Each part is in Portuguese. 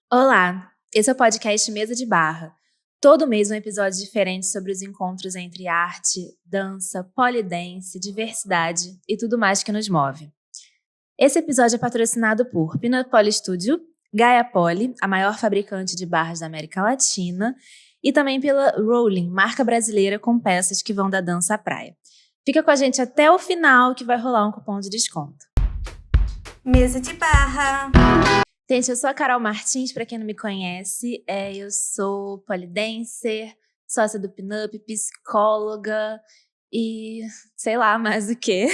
Olá, esse é o podcast Mesa de Barra. Todo mês um episódio diferente sobre os encontros entre arte, dança, polidense, diversidade e tudo mais que nos move. Esse episódio é patrocinado por Peanut Poly Studio, Gaia Poly, a maior fabricante de barras da América Latina, e também pela Rolling, marca brasileira com peças que vão da dança à praia. Fica com a gente até o final que vai rolar um cupom de desconto. Mesa de Barra! Gente, eu sou a Carol Martins, pra quem não me conhece. Eu sou polidancer, sócia do Pinup, psicóloga e sei lá mais o quê.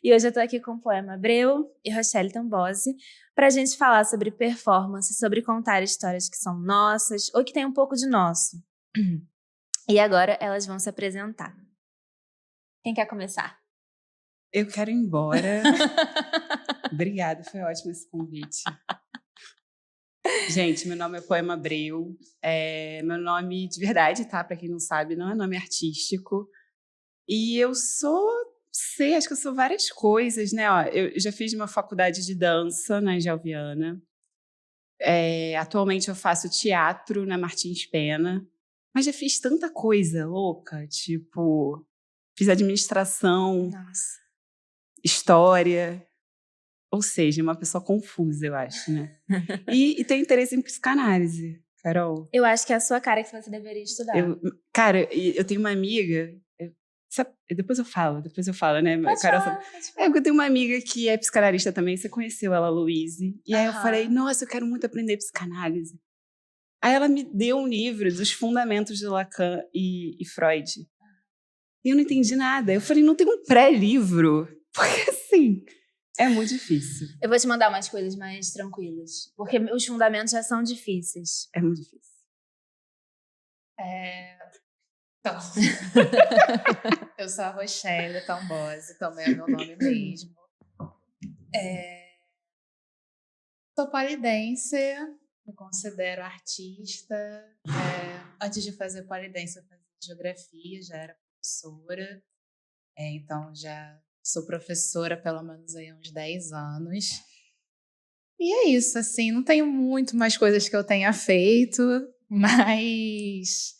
E hoje eu tô aqui com o Poema Abreu e Rochelle Tambozzi pra gente falar sobre performance, sobre contar histórias que são nossas ou que tem um pouco de nosso. E agora elas vão se apresentar. Quem quer começar? Eu quero ir embora. Obrigada, foi ótimo esse convite. Gente, meu nome é Poema Abreu. Meu nome de verdade, tá? Pra quem não sabe, não é nome artístico. E eu acho que eu sou várias coisas, né? Ó, eu já fiz uma faculdade de dança na Angel Viana. Atualmente eu faço teatro na Martins Pena. Mas já fiz tanta coisa louca, tipo... Fiz administração, Nossa. História... Ou seja, uma pessoa confusa, eu acho, né? E tem interesse em psicanálise, Carol. Eu acho que é a sua cara que você deveria estudar. Eu tenho uma amiga... Depois eu falo, né? Pode Carol, falar. porque eu tenho uma amiga que é psicanalista também, você conheceu ela, Luíse. E aí eu falei, nossa, eu quero muito aprender psicanálise. Aí ela me deu um livro dos fundamentos de Lacan e Freud. E eu não entendi nada. Eu falei, não tem um pré-livro? Porque assim... É muito difícil. Eu vou te mandar umas coisas mais tranquilas. Porque os fundamentos já são difíceis. É muito difícil. Então, eu sou a Rochelle Tambozzi, também é meu nome mesmo. Sou polidancer, me considero artista. Antes de fazer polidancer, eu fazia geografia, já era professora. Então, já... Sou professora pelo menos aí há uns 10 anos. E é isso, assim, não tenho muito mais coisas que eu tenha feito, mas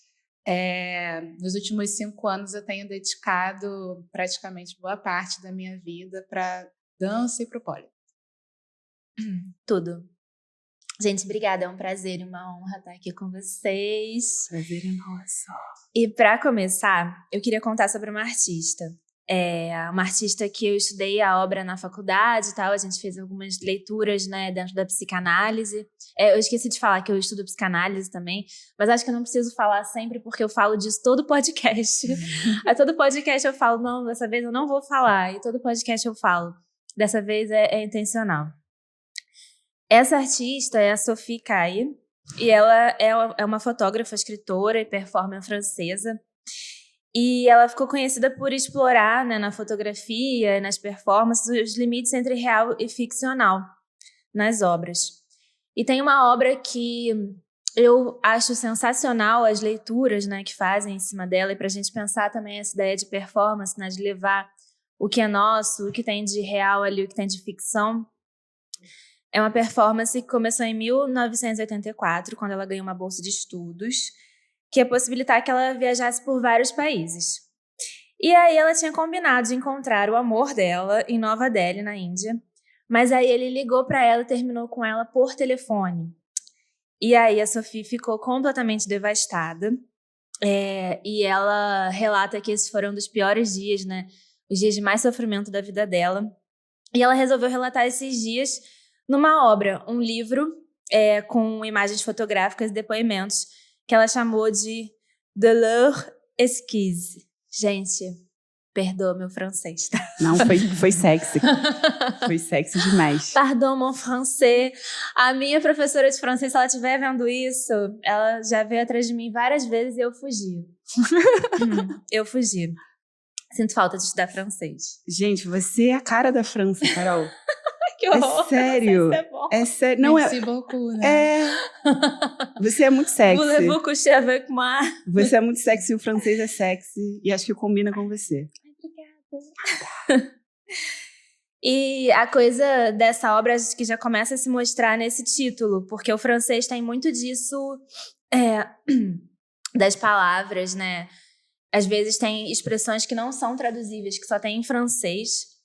nos últimos 5 anos eu tenho dedicado praticamente boa parte da minha vida para dança e para o pole. Tudo. Gente, obrigada, é um prazer e uma honra estar aqui com vocês. Prazer é nosso. E para começar, eu queria contar sobre uma artista. Uma artista que eu estudei a obra na faculdade e tal, a gente fez algumas leituras, né, dentro da psicanálise. Eu esqueci de falar que eu estudo psicanálise também, mas acho que eu não preciso falar sempre porque eu falo disso todo podcast. A todo podcast eu falo, não, dessa vez eu não vou falar, e todo podcast eu falo. Dessa vez é intencional. Essa artista é a Sophie Caille, e ela é uma fotógrafa, escritora e performer francesa. E ela ficou conhecida por explorar, né, na fotografia e nas performances os limites entre real e ficcional nas obras. E tem uma obra que eu acho sensacional, as leituras, né, que fazem em cima dela, e para a gente pensar também essa ideia de performance, né, de levar o que é nosso, o que tem de real ali, o que tem de ficção. É uma performance que começou em 1984, quando ela ganhou uma bolsa de estudos, que ia possibilitar que ela viajasse por vários países. E aí ela tinha combinado de encontrar o amor dela em Nova Delhi, na Índia, mas aí ele ligou para ela e terminou com ela por telefone. E aí a Sophie ficou completamente devastada, e ela relata que esses foram um dos piores dias, né? Os dias de mais sofrimento da vida dela. E ela resolveu relatar esses dias numa obra, um livro com imagens fotográficas e depoimentos, que ela chamou de De leur esquisse. Gente, perdoa meu francês, tá? Não, foi sexy. Foi sexy demais. Pardon, mon français. A minha professora de francês, se ela estiver vendo isso, ela já veio atrás de mim várias vezes e eu fugi. Eu fugi. Sinto falta de estudar francês. Gente, você é a cara da França, Carol. Que horror. É sério. É bom. É sério. Não, Merci beaucoup, né? Você é muito sexy. Voulez-vous coucher avec moi? Você é muito sexy e o francês é sexy. E acho que combina com você. Obrigada. E a coisa dessa obra, acho que já começa a se mostrar nesse título, porque o francês tem muito disso, das palavras, né? Às vezes tem expressões que não são traduzíveis, que só tem em francês.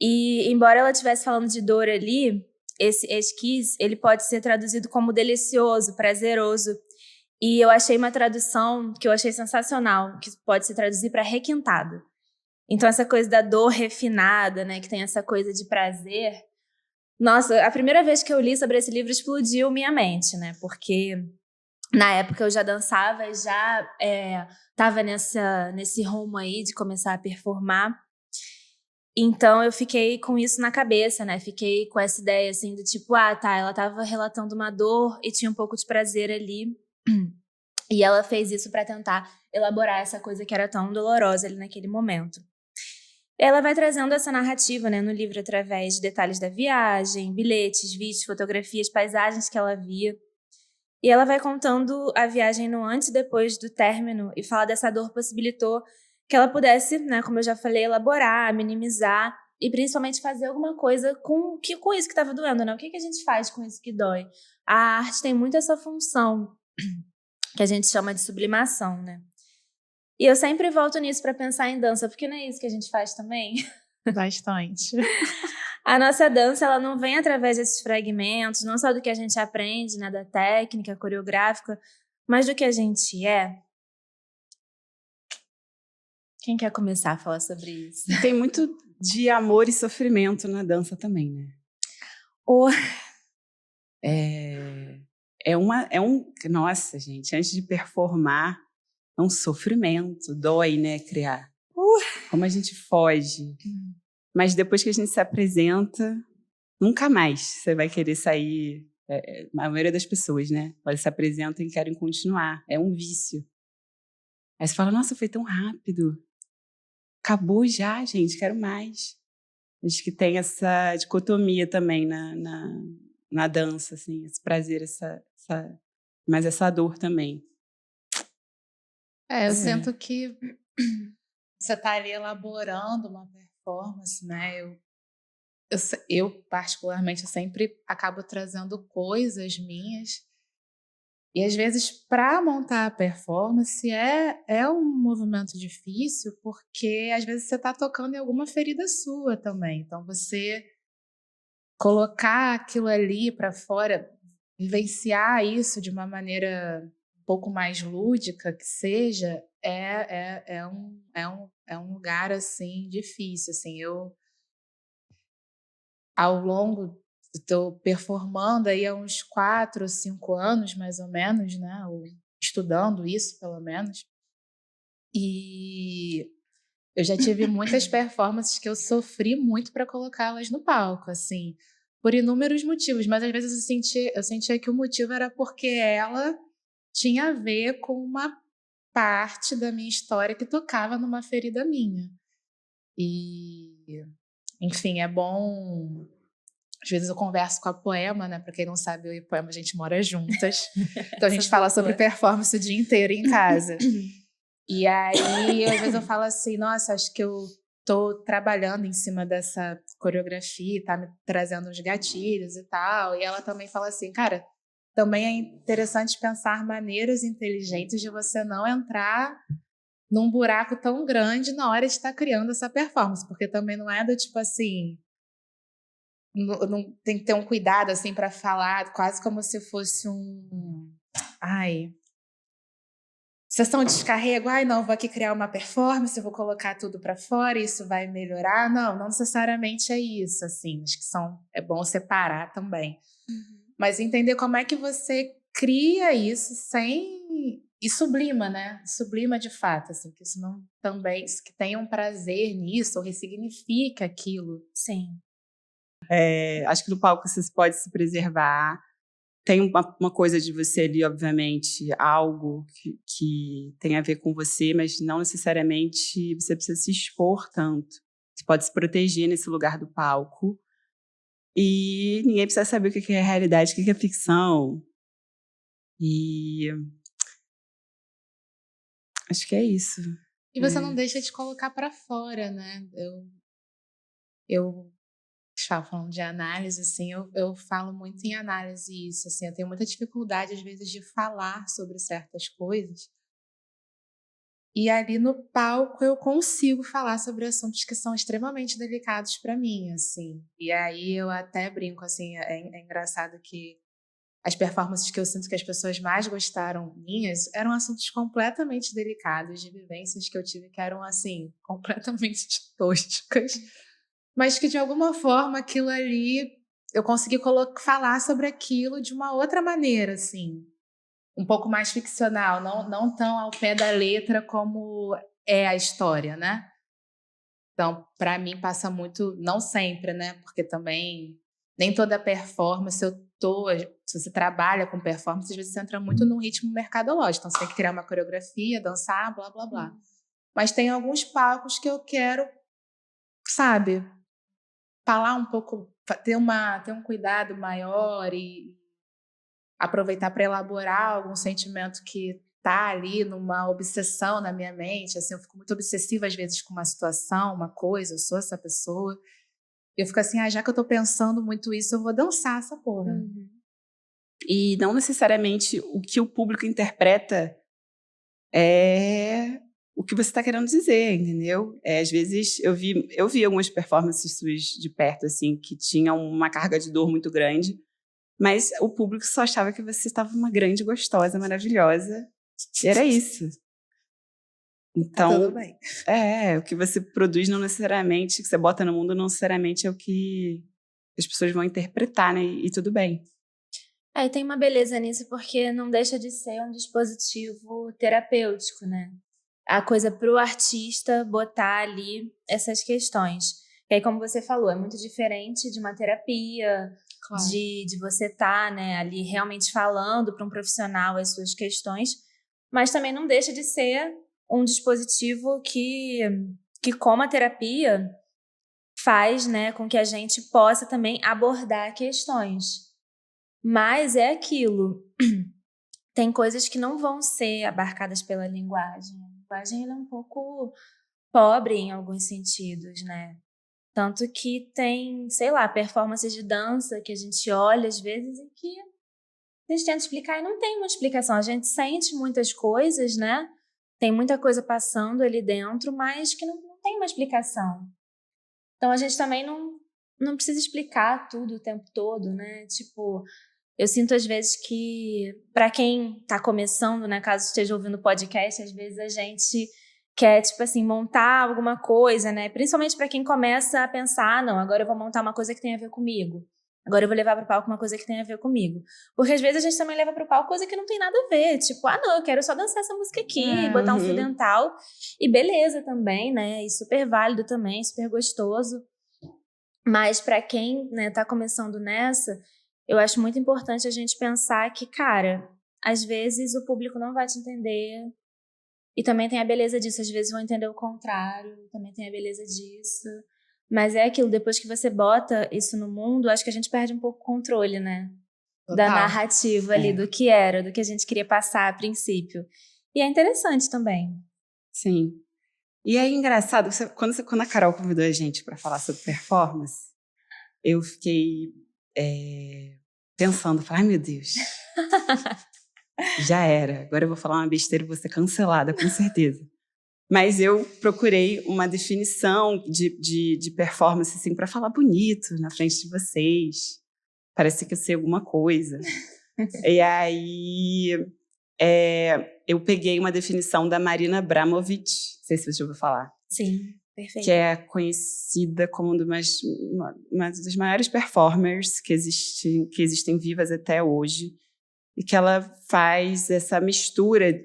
E, embora ela estivesse falando de dor ali, esse esquisse, ele pode ser traduzido como delicioso, prazeroso. E eu achei uma tradução que eu achei sensacional, que pode se traduzir para requintado. Então, essa coisa da dor refinada, né, que tem essa coisa de prazer. Nossa, a primeira vez que eu li sobre esse livro explodiu minha mente, né? Porque na época eu já dançava e já tava nesse rumo aí de começar a performar. Então, eu fiquei com isso na cabeça, né? Fiquei com essa ideia, assim, do tipo, ela tava relatando uma dor e tinha um pouco de prazer ali. E ela fez isso para tentar elaborar essa coisa que era tão dolorosa ali naquele momento. Ela vai trazendo essa narrativa, né, no livro através de detalhes da viagem, bilhetes, vídeos, fotografias, paisagens que ela via. E ela vai contando a viagem no antes e depois do término e fala dessa dor possibilitou que ela pudesse, né, como eu já falei, elaborar, minimizar e principalmente fazer alguma coisa com isso que estava doendo, né? O que a gente faz com isso que dói? A arte tem muito essa função que a gente chama de sublimação, né? E eu sempre volto nisso para pensar em dança, porque não é isso que a gente faz também? Bastante. A nossa dança, ela não vem através desses fragmentos, não só do que a gente aprende, né, da técnica coreográfica, mas do que a gente é. Quem quer começar a falar sobre isso? Tem muito de amor e sofrimento na dança também, né? Nossa, gente, antes de performar, é um sofrimento, dói, né, criar. Como a gente foge. Mas depois que a gente se apresenta, nunca mais você vai querer sair. A maioria das pessoas, né? Elas se apresentam e querem continuar. É um vício. Aí você fala, nossa, foi tão rápido. Acabou já, gente, quero mais. Acho que tem essa dicotomia também na dança, assim, esse prazer, mas essa dor também. Eu sinto que você está ali elaborando uma performance, né? Eu particularmente, eu sempre acabo trazendo coisas minhas. E às vezes, para montar a performance, é um movimento difícil, porque às vezes você está tocando em alguma ferida sua também. Então, você colocar aquilo ali para fora, vivenciar isso de uma maneira um pouco mais lúdica que seja, é um lugar assim difícil. Assim, ao longo estou performando aí há uns 4 ou 5 anos, mais ou menos, né? Ou estudando isso, pelo menos. E eu já tive muitas performances que eu sofri muito para colocá-las no palco, assim, por inúmeros motivos. Mas às vezes eu sentia que o motivo era porque ela tinha a ver com uma parte da minha história que tocava numa ferida minha. E, enfim, é bom. Às vezes eu converso com a Poema, né? Para quem não sabe, eu e a Poema, a gente mora juntas. Então a gente fala sobre performance o dia inteiro em casa. E aí, às vezes eu falo assim, nossa, acho que eu tô trabalhando em cima dessa coreografia, tá me trazendo uns gatilhos e tal. E ela também fala assim, cara, também é interessante pensar maneiras inteligentes de você não entrar num buraco tão grande na hora de estar criando essa performance, porque também não é do tipo assim... Não tem que ter um cuidado assim para falar, quase como se fosse sessão de descarrego. Não, vou aqui criar uma performance, vou colocar tudo para fora, isso vai melhorar. Não necessariamente é isso, assim. Acho que é bom separar também. Mas entender como é que você cria isso e sublima, né? Sublima de fato, assim, que isso não também, que tenha um prazer nisso ou ressignifica aquilo. Sim. Acho que no palco você pode se preservar. Tem uma coisa de você ali, obviamente, algo que tem a ver com você, mas não necessariamente você precisa se expor tanto. Você pode se proteger nesse lugar do palco. E ninguém precisa saber o que é realidade, o que é ficção. E acho que é isso. E você não deixa de colocar para fora, né? Eu Falando de análise, assim, eu falo muito em análise isso, assim, eu tenho muita dificuldade, às vezes, de falar sobre certas coisas. E ali no palco eu consigo falar sobre assuntos que são extremamente delicados para mim, assim. E aí eu até brinco, assim, é engraçado que as performances que eu sinto que as pessoas mais gostaram minhas eram assuntos completamente delicados, de vivências que eu tive que eram, assim, completamente toscas, mas que de alguma forma aquilo ali eu consegui falar sobre aquilo de uma outra maneira, assim, um pouco mais ficcional, não tão ao pé da letra como é a história, né? Então, para mim passa muito, não sempre, né? Porque também nem toda performance se você trabalha com performance, às vezes você entra muito num ritmo mercadológico, então você tem que criar uma coreografia, dançar, blá, blá, blá. Mas tem alguns palcos que eu quero, sabe, falar um pouco, ter um cuidado maior e aproveitar para elaborar algum sentimento que tá ali numa obsessão na minha mente, assim, eu fico muito obsessiva às vezes com uma situação, uma coisa, eu sou essa pessoa, e eu fico assim, já que eu tô pensando muito isso, eu vou dançar essa porra. E não necessariamente o que o público interpreta é o que você está querendo dizer, entendeu? Às vezes eu vi algumas performances suas de perto, assim, que tinham uma carga de dor muito grande, mas o público só achava que você estava uma grande gostosa, maravilhosa, e era isso. Então, Tá tudo bem. o que você produz não necessariamente, que você bota no mundo não necessariamente é o que as pessoas vão interpretar, né? E tudo bem. E tem uma beleza nisso, porque não deixa de ser um dispositivo terapêutico, né? A coisa pro artista botar ali essas questões. E aí, como você falou, é muito diferente de uma terapia, Claro. de você estar, né, ali realmente falando para um profissional as suas questões, mas também não deixa de ser um dispositivo que como a terapia, faz, né, com que a gente possa também abordar questões. Mas é aquilo. Tem coisas que não vão ser abarcadas pela linguagem. A linguagem ela é um pouco pobre em alguns sentidos, né? Tanto que tem, sei lá, performances de dança que a gente olha às vezes e que a gente tenta explicar e não tem uma explicação. A gente sente muitas coisas, né? Tem muita coisa passando ali dentro, mas que não tem uma explicação. Então a gente também não precisa explicar tudo o tempo todo, né? Tipo, eu sinto às vezes que, para quem tá começando, né, caso esteja ouvindo podcast, às vezes a gente quer, tipo assim, montar alguma coisa, né? Principalmente para quem começa a pensar, não, agora eu vou montar uma coisa que tem a ver comigo. Agora eu vou levar pro palco uma coisa que tem a ver comigo. Porque às vezes a gente também leva pro palco coisa que não tem nada a ver. Tipo, não, eu quero só dançar essa música aqui, botar um fio dental. E beleza também, né? E super válido também, super gostoso. Mas para quem, né, tá começando nessa, eu acho muito importante a gente pensar que, cara, às vezes o público não vai te entender. E também tem a beleza disso. Às vezes vão entender o contrário. Também tem a beleza disso. Mas é aquilo, depois que você bota isso no mundo, acho que a gente perde um pouco o controle, né? Total. Da narrativa ali, do que era, do que a gente queria passar a princípio. E é interessante também. Sim. E é engraçado, quando a Carol convidou a gente para falar sobre performance, eu fiquei pensando, falei, ai meu Deus, já era, agora eu vou falar uma besteira e vou ser cancelada, com certeza. Mas eu procurei uma definição de performance, assim, para falar bonito na frente de vocês. Parece que eu sei alguma coisa. E aí, eu peguei uma definição da Marina Abramovic, não sei se você já ouviu falar. Sim, perfeito. Que é conhecida como uma das maiores performers que existem vivas até hoje. E que ela faz essa mistura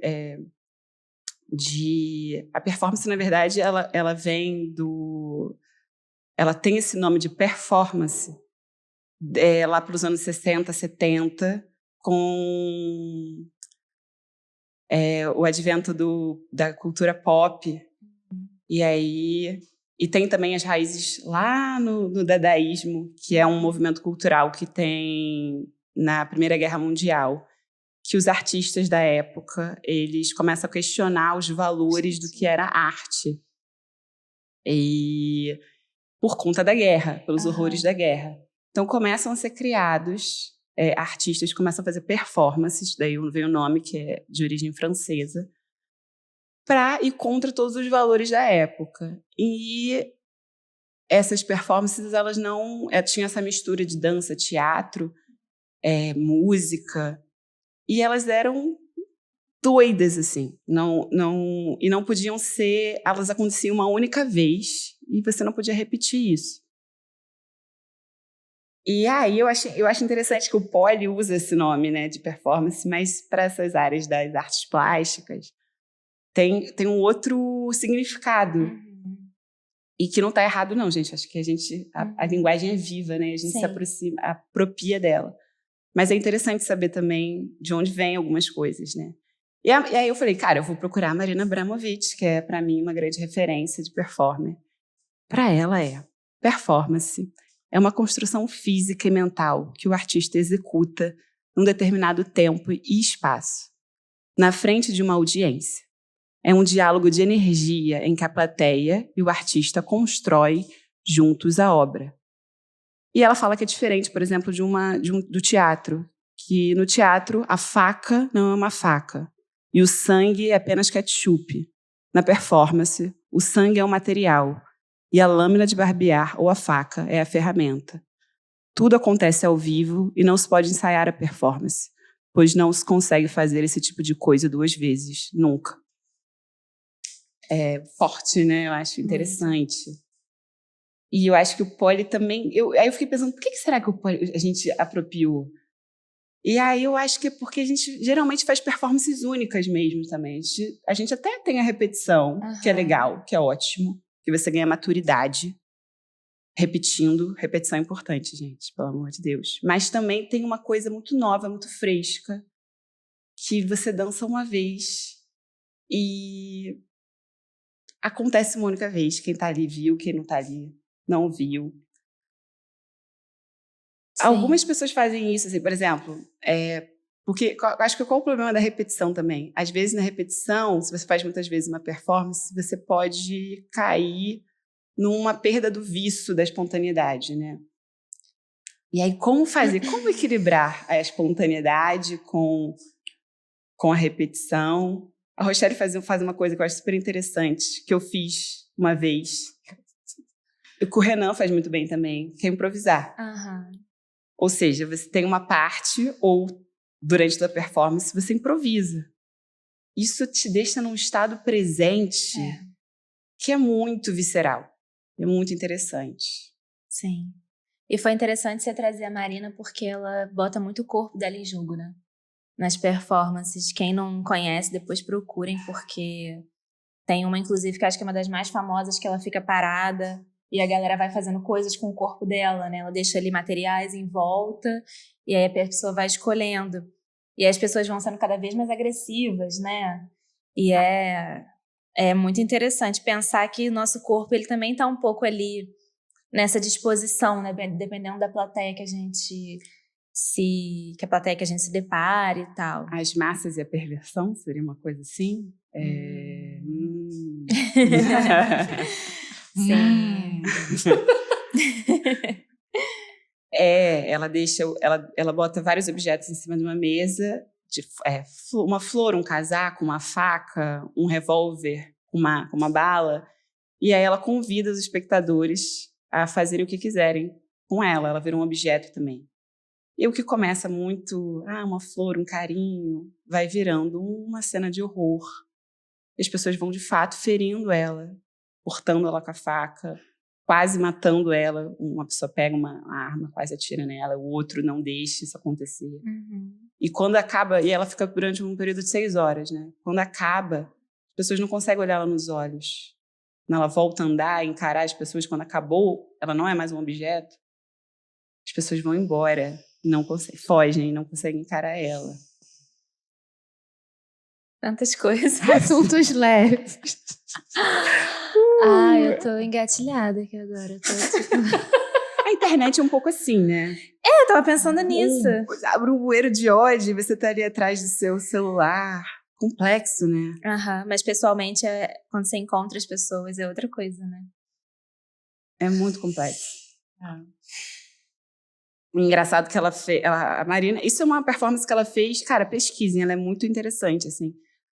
a performance, na verdade, ela vem ela tem esse nome de performance lá para os anos 60, 70, com o advento da cultura pop. E tem também as raízes lá no dadaísmo, que é um movimento cultural que tem na Primeira Guerra Mundial, que os artistas da época, eles começam a questionar os valores do que era arte. E por conta da guerra, pelos horrores da guerra. Então começam a ser criados, artistas começam a fazer performances, daí veio o nome que é de origem francesa, para ir contra todos os valores da época. E essas performances, elas não... tinha essa mistura de dança, teatro, música, e elas eram doidas, assim. E não podiam ser... Elas aconteciam uma única vez, e você não podia repetir isso. E aí eu acho interessante que o Poli usa esse nome, né, de performance, mas para essas áreas das artes plásticas tem um outro significado. E que não está errado, não, gente. Acho que a linguagem é viva, né? A gente se apropria dela. Mas é interessante saber também de onde vêm algumas coisas, né? E aí eu falei, cara, eu vou procurar a Marina Abramovic, que é, para mim, uma grande referência de performer. Para ela performance é uma construção física e mental que o artista executa num determinado tempo e espaço, na frente de uma audiência. É um diálogo de energia em que a plateia e o artista constroem juntos a obra. E ela fala que é diferente, por exemplo, do teatro, que no teatro a faca não é uma faca e o sangue é apenas ketchup. Na performance, o sangue é um material e a lâmina de barbear ou a faca é a ferramenta. Tudo acontece ao vivo e não se pode ensaiar a performance, pois não se consegue fazer esse tipo de coisa 2 vezes, nunca. É forte, né? Eu acho interessante. E eu acho que o Poli também... Aí eu fiquei pensando, por que será que a gente apropriou? E aí eu acho que é porque a gente geralmente faz performances únicas mesmo também. A gente até tem a repetição, que é legal, que é ótimo, que você ganha maturidade repetindo. Repetição é importante, gente, pelo amor de Deus. Mas também tem uma coisa muito nova, muito fresca, que você dança uma vez e acontece uma única vez. Quem tá ali viu, quem não tá ali não viu. Sim. Algumas pessoas fazem isso, assim, por exemplo, porque acho que qual o problema da repetição também? Às vezes, na repetição, se você faz muitas vezes uma performance, você pode cair numa perda do vício da espontaneidade, né? E aí, como equilibrar a espontaneidade com a repetição? A Rochelle faz uma coisa que eu acho super interessante, que eu fiz uma vez. E que o Renan faz muito bem também, que é improvisar. Ou seja, você tem uma parte, ou durante a performance, você improvisa. Isso te deixa num estado presente que é muito visceral. É muito interessante. Sim. E foi interessante você trazer a Marina, porque ela bota muito o corpo dela em jogo, né? Nas performances. Quem não conhece, depois procurem, porque tem uma, inclusive, que acho que é uma das mais famosas, que ela fica parada e a galera vai fazendo coisas com o corpo dela, né? Ela deixa ali materiais em volta e aí a pessoa vai escolhendo. E aí as pessoas vão sendo cada vez mais agressivas, né? E é muito interessante pensar que o nosso corpo, ele também tá um pouco ali nessa disposição, né? Dependendo da plateia que a gente se depare e tal. As massas e a perversão seria uma coisa assim? Sim. Ela bota vários objetos em cima de uma mesa, uma flor, um casaco, uma faca, um revólver, uma bala, e aí ela convida os espectadores a fazerem o que quiserem com ela. Ela vira um objeto também. E o que começa muito, uma flor, um carinho, vai virando uma cena de horror. As pessoas vão, de fato, ferindo ela, cortando ela com a faca, quase matando ela. Uma pessoa pega uma arma, quase atira nela, o outro não deixa isso acontecer. E quando acaba, e ela fica durante um período de 6 horas, né? Quando acaba, as pessoas não conseguem olhar ela nos olhos. Quando ela volta a andar, encarar as pessoas, quando acabou, ela não é mais um objeto, as pessoas vão embora, fogem, não conseguem encarar ela. Tantas coisas. Assuntos leves. Eu tô engatilhada aqui agora. A internet é um pouco assim, né? Eu tava pensando nisso. Abre um bueiro de ódio, você tá ali atrás do seu celular. Complexo, né? Mas pessoalmente, quando você encontra as pessoas, é outra coisa, né? É muito complexo. Ah. O engraçado que ela fez... A Marina... Isso é uma performance que ela fez... Cara, pesquisem, ela é muito interessante, assim.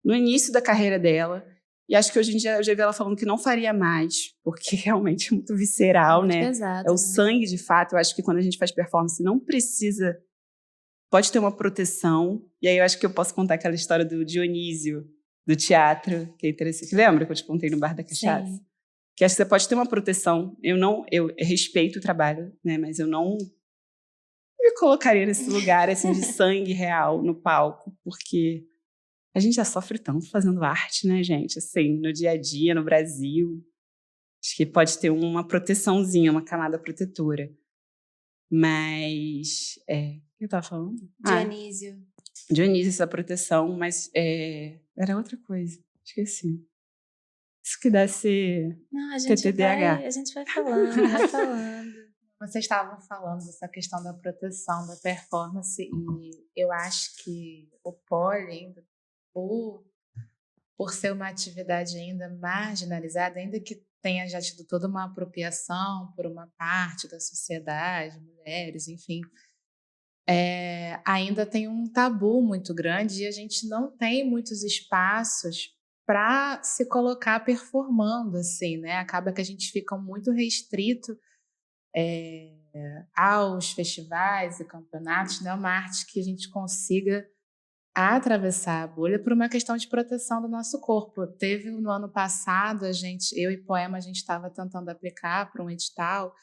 No início da carreira dela. E acho que hoje em dia eu já vi ela falando que não faria mais. Porque realmente é muito visceral, Muito né? pesado, É o né? sangue, de fato. Eu acho que quando a gente faz performance, não precisa... Pode ter uma proteção. E aí eu acho que eu posso contar aquela história do Dionísio, do teatro, que é interessante. Lembra que eu te contei no Bar da Cachaça? Sim. Que acho que você pode ter uma proteção. Eu respeito o trabalho, né? Mas eu não me colocaria nesse lugar assim, de sangue real no palco, porque a gente já sofre tanto fazendo arte, né, gente? Assim, no dia a dia, no Brasil. Acho que pode ter uma proteçãozinha, uma camada protetora. Mas... o que eu tava falando? Dionísio. Dionísio, essa proteção, mas era outra coisa. Esqueci. Isso que dá ser Não, a TTDH. gente vai falando, vai falando. Vocês estavam falando dessa questão da proteção da performance e eu acho que o pole ainda, por ser uma atividade ainda marginalizada, ainda que tenha já tido toda uma apropriação por uma parte da sociedade, mulheres, enfim, ainda tem um tabu muito grande e a gente não tem muitos espaços para se colocar performando, assim, né? Acaba que a gente fica muito restrito aos festivais e campeonatos, né? Uma arte que a gente consiga atravessar a bolha por uma questão de proteção do nosso corpo. Teve no ano passado, eu e Poema, a gente estava tentando aplicar para um edital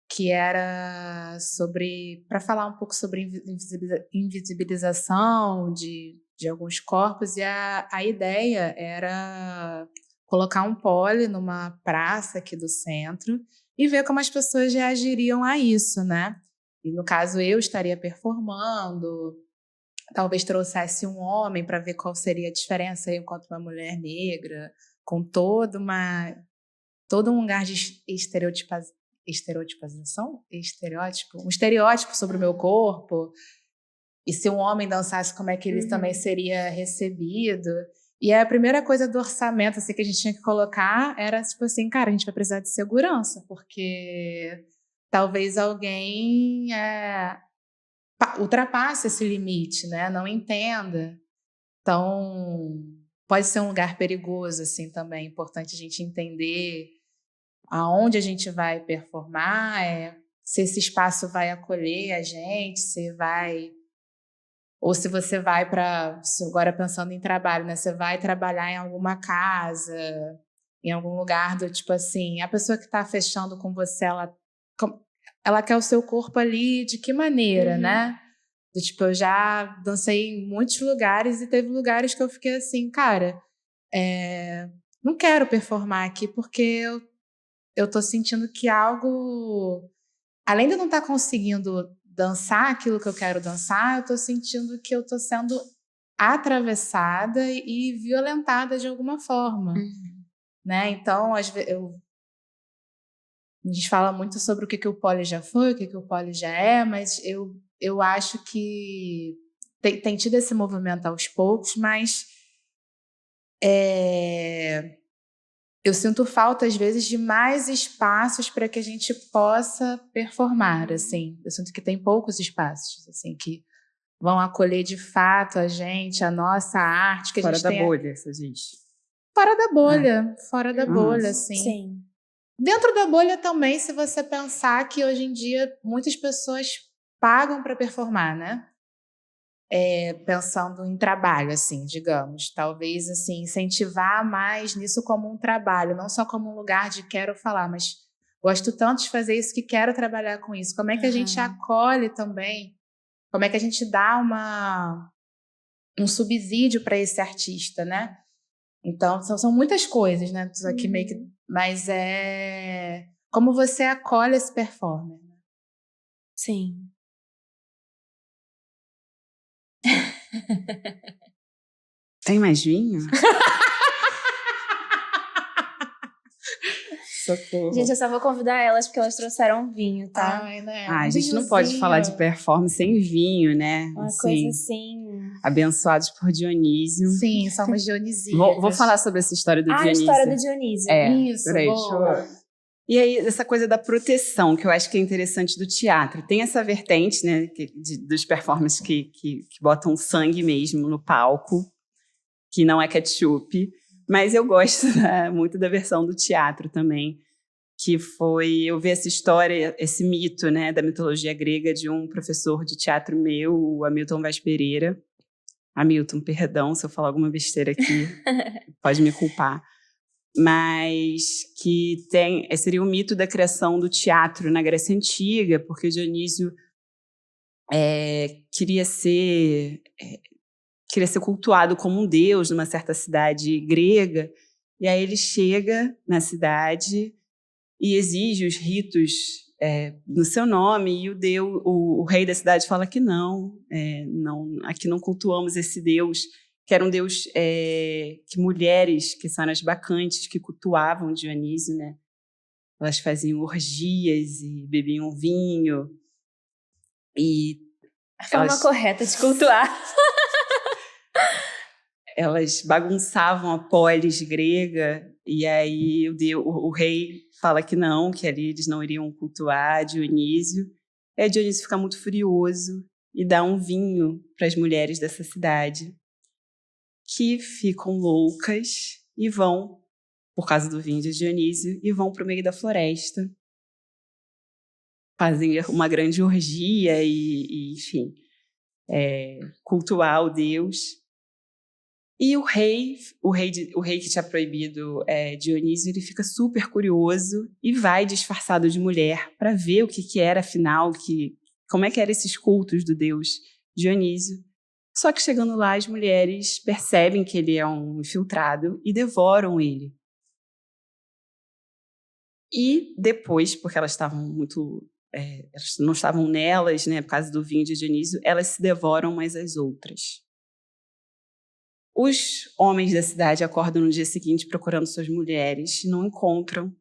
que era para falar um pouco sobre invisibilização de alguns corpos, e a ideia era colocar um pole numa praça aqui do centro e ver como as pessoas reagiriam a isso, né? E no caso eu estaria performando, talvez trouxesse um homem para ver qual seria a diferença eu enquanto uma mulher negra, com todo um lugar de um estereótipo sobre o meu corpo, e se um homem dançasse, como é que ele também seria recebido. E a primeira coisa do orçamento assim, que a gente tinha que colocar era tipo assim, cara, a gente vai precisar de segurança, porque talvez alguém ultrapasse esse limite, né? Não entenda. Então, pode ser um lugar perigoso assim também. É importante a gente entender aonde a gente vai performar, se esse espaço vai acolher a gente, ou se você vai agora pensando em trabalho, né? Você vai trabalhar em alguma casa, em algum lugar do tipo assim, a pessoa que está fechando com você, ela quer o seu corpo ali de que maneira, né? Do tipo, eu já dancei em muitos lugares e teve lugares que eu fiquei assim, cara, não quero performar aqui porque eu tô sentindo que algo, além de eu não estar conseguindo dançar aquilo que eu quero dançar, eu tô sentindo que eu tô sendo atravessada e violentada de alguma forma, né? Então, às vezes, a gente fala muito sobre o que o pole já foi, o que o pole já é, mas eu acho que tem tido esse movimento aos poucos, mas eu sinto falta, às vezes, de mais espaços para que a gente possa performar, assim. Eu sinto que tem poucos espaços, assim, que vão acolher de fato a gente, a nossa arte. Que Fora a gente da tem bolha, você diz. Fora da bolha, assim. Sim. Dentro da bolha também, se você pensar que hoje em dia muitas pessoas pagam para performar, né? Pensando em trabalho, assim, digamos. Talvez, assim, incentivar mais nisso como um trabalho, não só como um lugar de quero falar, mas gosto tanto de fazer isso que quero trabalhar com isso. Como é que a gente acolhe também? Como é que a gente dá um subsídio para esse artista, né? Então, são muitas coisas, né? Isso aqui meio que, mas como você acolhe esse performer. Sim. Tem mais vinho? Socorro. Gente, eu só vou convidar elas porque elas trouxeram vinho, tá? Ai, né? A gente não pode falar de performance sem vinho, né? Uma assim, coisa assim. Abençoados por Dionísio. Sim, somos dionisíacas. Vou falar sobre essa história do Dionísio. A história do Dionísio. Isso, peraí, boa. E aí, essa coisa da proteção, que eu acho que é interessante do teatro. Tem essa vertente, né, dos performances que botam sangue mesmo no palco, que não é ketchup, mas eu gosto muito da versão do teatro também, que foi eu ver essa história, esse mito, né, da mitologia grega de um professor de teatro meu, o Hamilton Vaz Pereira. Hamilton, perdão se eu falar alguma besteira aqui, pode me culpar. Mas que seria o mito da criação do teatro na Grécia Antiga, porque Dionísio queria ser cultuado como um deus numa certa cidade grega, e aí ele chega na cidade e exige os ritos no seu nome, e o rei da cidade fala que não, aqui não cultuamos esse deus, que era um deus que mulheres, que são as bacantes, que cultuavam Dionísio, né? Elas faziam orgias e bebiam vinho. E a forma correta de cultuar. Elas bagunçavam a polis grega, e aí o rei fala que não, que ali eles não iriam cultuar Dionísio. Aí Dionísio fica muito furioso e dá um vinho para as mulheres dessa cidade, que ficam loucas e vão, por causa do vinho de Dionísio, e vão para o meio da floresta. Fazem uma grande orgia e enfim, cultuar o deus. E o rei que tinha proibido Dionísio, ele fica super curioso e vai disfarçado de mulher para ver o que era, afinal, como é que eram esses cultos do deus Dionísio. Só que chegando lá, as mulheres percebem que ele é um infiltrado e devoram ele. E depois, porque elas estavam elas não estavam nelas, né, por causa do vinho de Dionísio, elas se devoram umas às outras. Os homens da cidade acordam no dia seguinte procurando suas mulheres, não encontram,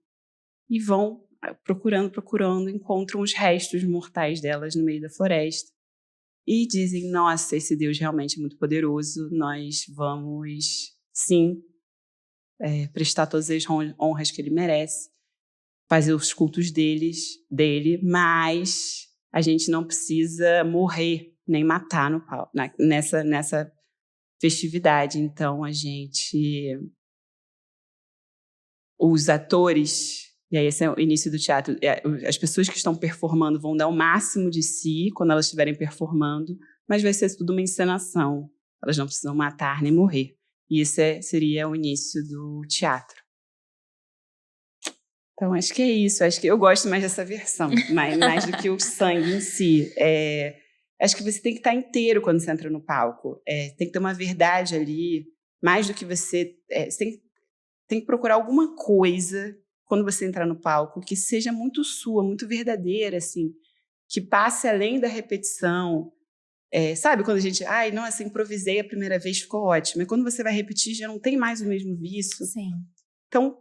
e vão procurando, encontram os restos mortais delas no meio da floresta. E dizem, nossa, esse Deus realmente é muito poderoso, nós vamos, sim, prestar todas as honras que ele merece, fazer os cultos dele, mas a gente não precisa morrer, nem matar no pau, nessa festividade. Então, os atores, e aí esse é o início do teatro, as pessoas que estão performando vão dar o máximo de si quando elas estiverem performando, mas vai ser tudo uma encenação. Elas não precisam matar nem morrer. E esse seria o início do teatro. Então, acho que é isso. Acho que eu gosto mais dessa versão, mais do que o sangue em si. Acho que você tem que estar inteiro quando você entra no palco. Tem que ter uma verdade ali, mais do que você... Você tem que procurar alguma coisa quando você entrar no palco que seja muito sua, muito verdadeira, assim, que passe além da repetição. Sabe, quando a gente... Ai, nossa, improvisei a primeira vez, ficou ótimo. E quando você vai repetir, já não tem mais o mesmo vício. Sim. Então,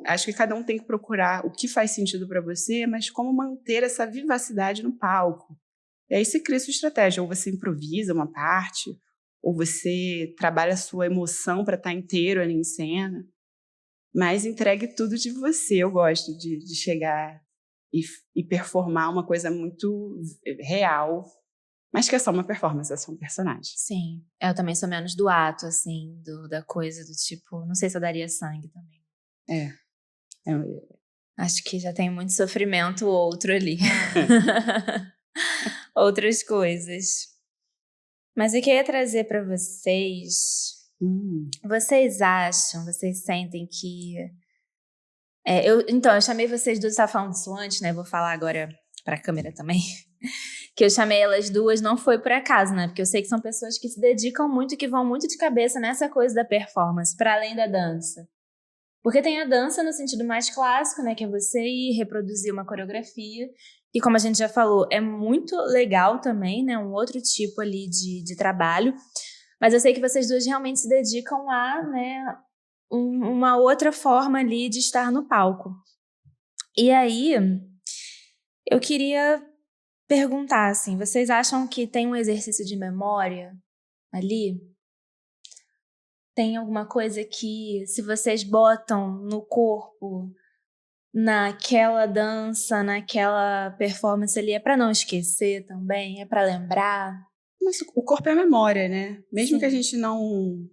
acho que cada um tem que procurar o que faz sentido para você, mas como manter essa vivacidade no palco. E aí você cria sua estratégia, ou você improvisa uma parte, ou você trabalha a sua emoção para estar inteiro ali em cena, mas entregue tudo de você. Eu gosto de chegar e performar uma coisa muito real, mas que é só uma performance, é só um personagem. Sim, eu também sou menos do ato, assim, da coisa, do tipo, não sei se eu daria sangue também. Acho que já tem muito sofrimento outro ali. Outras coisas. Mas eu queria trazer para vocês... Vocês sentem que... Então, eu chamei vocês duas, estava falando disso antes, né? Vou falar agora para a câmera também. Que eu chamei elas duas, não foi por acaso, né? Porque eu sei que são pessoas que se dedicam muito, que vão muito de cabeça nessa coisa da performance, para além da dança. Porque tem a dança no sentido mais clássico, né? Que é você ir reproduzir uma coreografia. E como a gente já falou, é muito legal também, né? Um outro tipo ali de trabalho. Mas eu sei que vocês duas realmente se dedicam a, né, uma outra forma ali de estar no palco. E aí, eu queria perguntar, assim, vocês acham que tem um exercício de memória ali? Tem alguma coisa que, se vocês botam no corpo, naquela dança, naquela performance ali, é pra não esquecer também, é pra lembrar. Mas o corpo é a memória, né? Mesmo Sim. que a gente não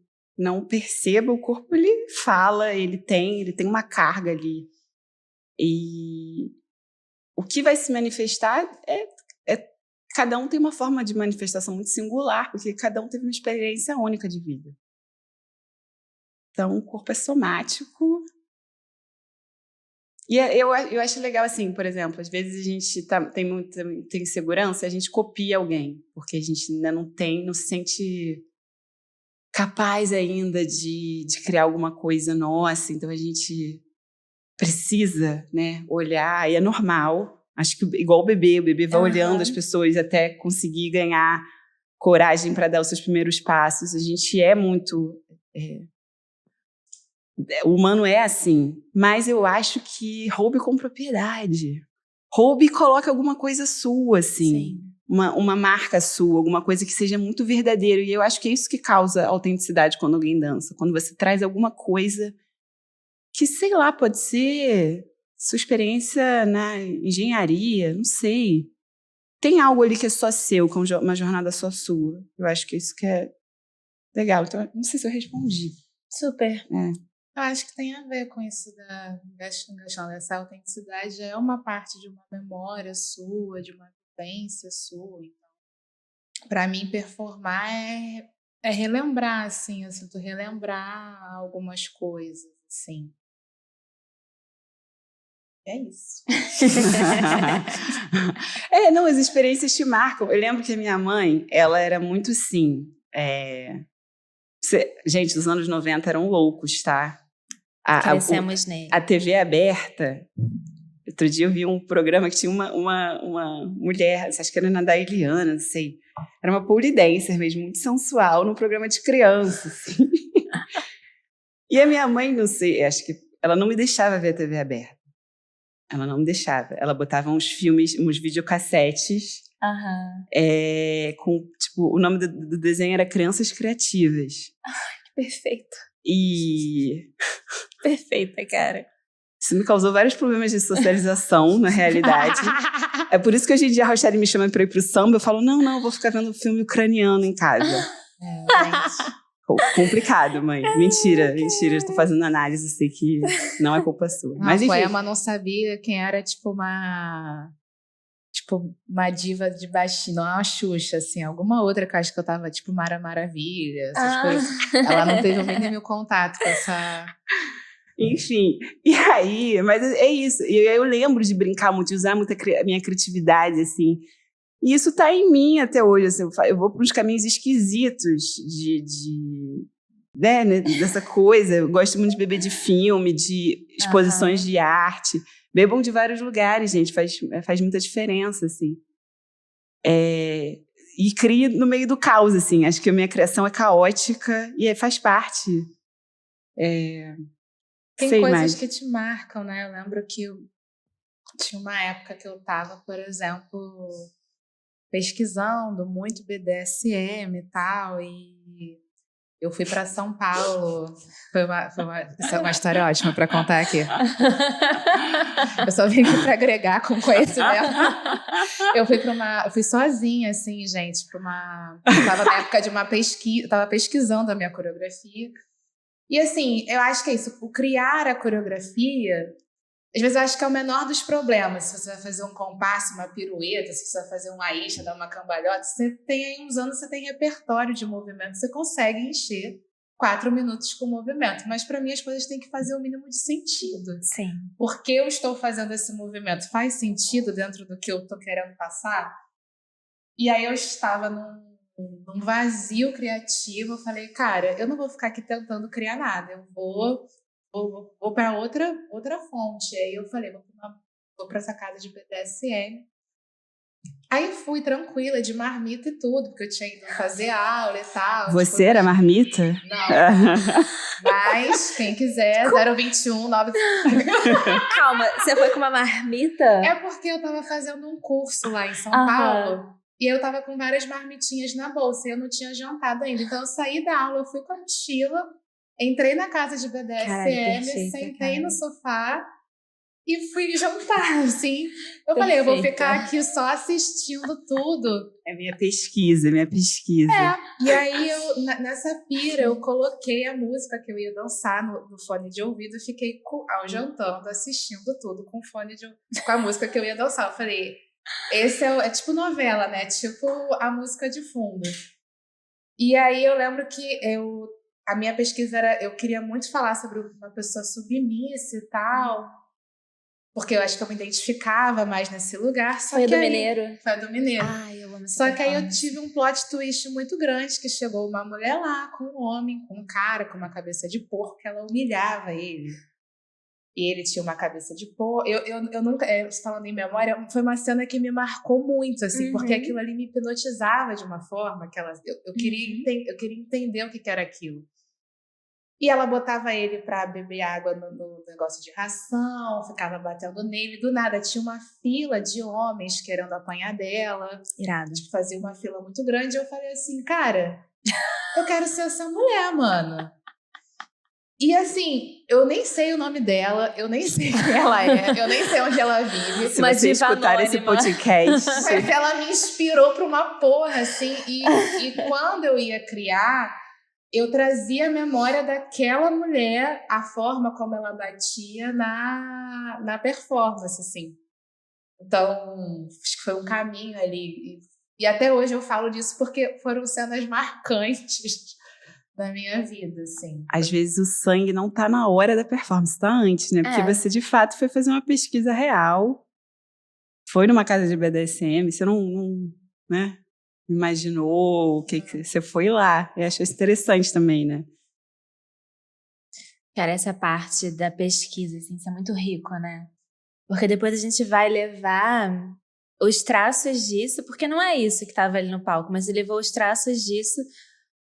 perceba, o corpo ele fala, ele tem uma carga ali. E o que vai se manifestar cada um tem uma forma de manifestação muito singular, porque cada um teve uma experiência única de vida. Então, o corpo é somático. E eu acho legal, assim, por exemplo, às vezes a gente tem muita insegurança, a gente copia alguém, porque a gente ainda não se sente capaz ainda de criar alguma coisa nossa, então a gente precisa, né, olhar, e é normal. Acho que igual o bebê vai olhando as pessoas até conseguir ganhar coragem para dar os seus primeiros passos. A gente é muito... o humano é assim, mas eu acho que roube com propriedade. Roube e coloque alguma coisa sua, assim. Uma marca sua, alguma coisa que seja muito verdadeira. E eu acho que é isso que causa autenticidade quando alguém dança. Quando você traz alguma coisa que, sei lá, pode ser sua experiência na engenharia, não sei. Tem algo ali que é só seu, com uma jornada só sua. Eu acho que isso que é legal. Então, não sei se eu respondi. Super. Eu acho que tem a ver com isso da questão dessa autenticidade. É uma parte de uma memória sua, de uma vivência sua. Então, para mim, performar é relembrar, assim. Eu sinto relembrar algumas coisas, assim. É isso. Não, as experiências te marcam. Eu lembro que a minha mãe, ela era muito assim. Gente, os anos 90 eram loucos, tá? Crescemos nele. A TV aberta. Outro dia eu vi um programa que tinha uma mulher, acho que era na da Eliana, não sei. Era uma pole dancer mesmo, muito sensual, num programa de criança, assim. E a minha mãe, não sei, acho que ela não me deixava ver a TV aberta. Ela não me deixava. Ela botava uns filmes, uns videocassetes. Com, tipo, o nome do desenho era Crianças Criativas. Ai, que perfeito. E... Perfeita, cara. Isso me causou vários problemas de socialização, na realidade. É por isso que hoje em dia a Rochelle me chama pra ir pro samba. Eu falo, não, eu vou ficar vendo filme ucraniano em casa. Gente. Complicado, mãe. Mentira. Eu tô fazendo análise, sei que não é culpa sua. Mas enfim. A Poema não sabia quem era, uma diva de baixinho, não uma Xuxa, assim, alguma outra que eu acho que eu tava, Mara Maravilha, essas coisas. Ela não teve o mínimo contato com essa... Enfim, e aí, mas é isso. E eu lembro de brincar muito, de usar muito a minha criatividade, assim. E isso tá em mim até hoje, assim, eu vou para uns caminhos esquisitos dessa coisa. Eu gosto muito de beber de filme, de exposições de arte. Bebam de vários lugares, gente, faz muita diferença, assim. E crio no meio do caos, assim. Acho que a minha criação é caótica e faz parte. Tem coisas que te marcam, né? Eu lembro que tinha uma época que eu estava, por exemplo, pesquisando muito BDSM e tal, e eu fui para São Paulo. Isso é uma história ótima para contar aqui. Eu só vim aqui para agregar com conhecimento. Eu fui sozinha, assim, gente, eu estava na época de uma pesquisa, estava pesquisando a minha coreografia. E, assim, eu acho que é isso. O criar a coreografia, às vezes eu acho que é o menor dos problemas. Se você vai fazer um compasso, uma pirueta, se você vai fazer um aisha, dar uma cambalhota, você tem aí uns anos, você tem repertório de movimento, você consegue encher 4 minutos com movimento. Mas, para mim, as coisas têm que fazer o mínimo de sentido. Sim. Por que eu estou fazendo esse movimento? Faz sentido dentro do que eu estou querendo passar? E aí eu estava num vazio criativo. Eu falei, cara, eu não vou ficar aqui tentando criar nada, eu vou para outra fonte. Aí eu falei, vou para essa casa de BDSM. Aí fui tranquila, de marmita e tudo, porque eu tinha ido fazer aula e tal. Você era marmita? Não. Mas, quem quiser, 021 9... Calma, você foi com uma marmita? É porque eu tava fazendo um curso lá em São Paulo. E eu tava com várias marmitinhas na bolsa e eu não tinha jantado ainda. Então eu saí da aula, eu fui com a mochila, entrei na casa de BDSM, sentei no sofá e fui jantar, assim. Eu falei, eu vou ficar aqui só assistindo tudo. É minha pesquisa. E aí, nessa pira, eu coloquei a música que eu ia dançar no fone de ouvido e fiquei jantando, assistindo tudo com com a música que eu ia dançar. Eu falei, esse é tipo novela, né? Tipo a música de fundo. E aí eu lembro que a minha pesquisa era, eu queria muito falar sobre uma pessoa submissa e tal, porque eu acho que eu me identificava mais nesse lugar. Foi a do Mineiro? Foi a do Mineiro. Ai, eu amo essa Só que aí eu performance. tive um plot twist muito grande, que chegou uma mulher lá, com um homem, com um cara com uma cabeça de porco, ela humilhava ele. E ele tinha uma cabeça de porco. Eu nunca, falando em memória, foi uma cena que me marcou muito, assim, porque aquilo ali me hipnotizava de uma forma que eu queria entender o que era aquilo. E ela botava ele pra beber água no negócio de ração, ficava batendo nele. Do nada, tinha uma fila de homens querendo apanhar dela. Irado. Tipo, fazia uma fila muito grande. Eu falei assim, cara, eu quero ser essa mulher, mano. E assim, eu nem sei o nome dela, eu nem sei quem ela é, eu nem sei onde ela vive. Se você escutar esse podcast... Mas ela me inspirou pra uma porra, assim. E quando eu ia criar... eu trazia a memória daquela mulher, a forma como ela batia na performance, assim. Então, acho que foi um caminho ali. E até hoje eu falo disso porque foram cenas marcantes da minha vida, assim. Às vezes o sangue não tá na hora da performance, tá antes, né? Porque você, de fato, foi fazer uma pesquisa real, foi numa casa de BDSM, você não né? Imaginou o que você foi lá e achou isso interessante também, né? Cara, essa parte da pesquisa, assim, isso é muito rico, né? Porque depois a gente vai levar os traços disso, porque não é isso que estava ali no palco, mas ele levou os traços disso